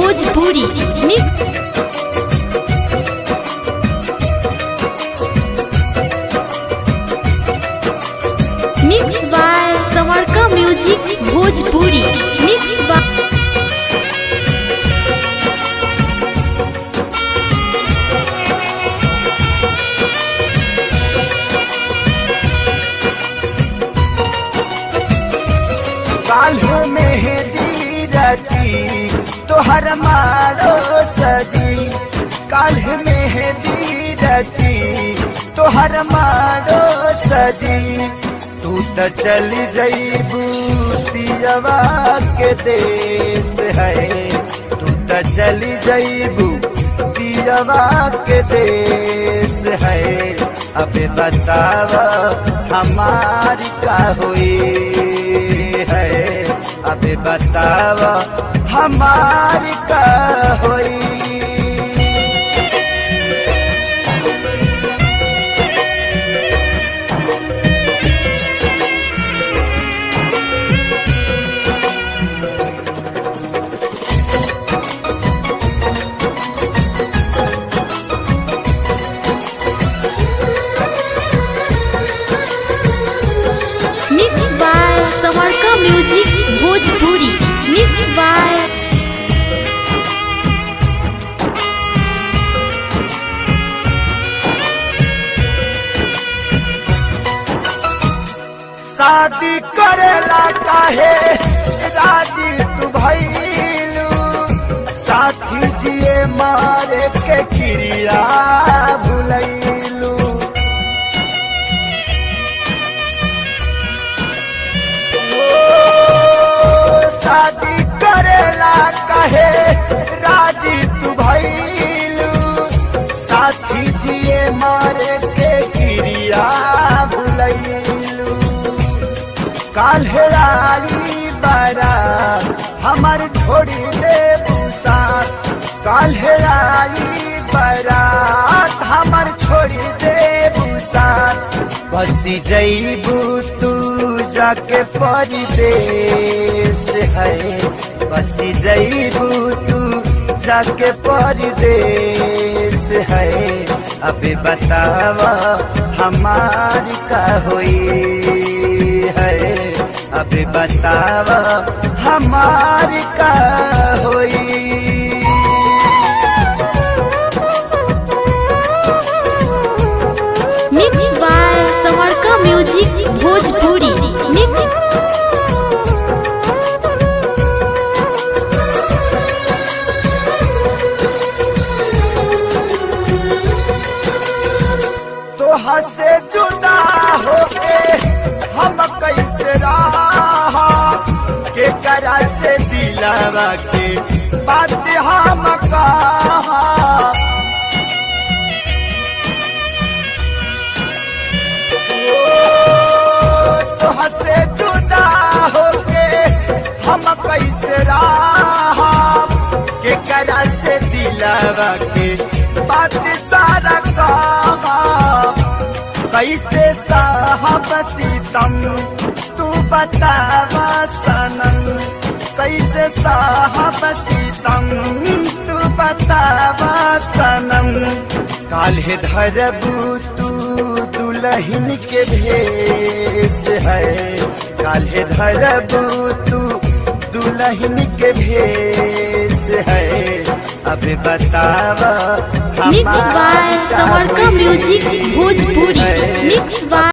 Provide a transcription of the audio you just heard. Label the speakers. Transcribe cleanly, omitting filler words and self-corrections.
Speaker 1: Bhojpuri mix by Samarka music Bhojpuri mix by
Speaker 2: काल्हू मेहंदी रची तोहर मारो सजी। काल्ह मेहंदी रची तोहर मारो सजी। तू त चली जईबू पियवा के देश है। तू त चली जईबू पियवा के देश है। अबे बतावा हमारी का हुई है। अबे बतावा हमारी का होई।
Speaker 1: Mix by Samarka music Bhojpuri mix by
Speaker 2: शादी करेला काहे राजी तू भइलू। साथी जिए मारे के क्रिया भुलैलू। शादी करेला काहे राजी तू भइलू। साथी जिए मारे के क्रिया भुलैलू। काल्हे आई बारात हमर छोड़ी दे साथ। काल्हे आई बारात हमर छोड़ी दे साथ। बसी जईबू तू जाके परदेश है। बसी जईबू तू जाके परदेश है। अबे बतावा हमारी का हुई है। अबे बतावा हमारी का हुई।
Speaker 1: Mix by Samarka music Bhojpuri mix
Speaker 2: तोहा से जुदा होके हम कैसे रहा। के करा से दिलावा के बात हम कहा। तोहा से जुदा होके हम कैसे रहा। के करा से दिलावा के बात सारा कहा। कैसे साहब सीतम तू बतावा सनम। कैसे साहब सीतम तू बतावा सनम। काल्हे धरबू तू दुल्हन के भेष है। काल्हे धरबू तू दुल्हन के भेष है। अबे बतावा
Speaker 1: mix by Samarka music Bhojpuri mix by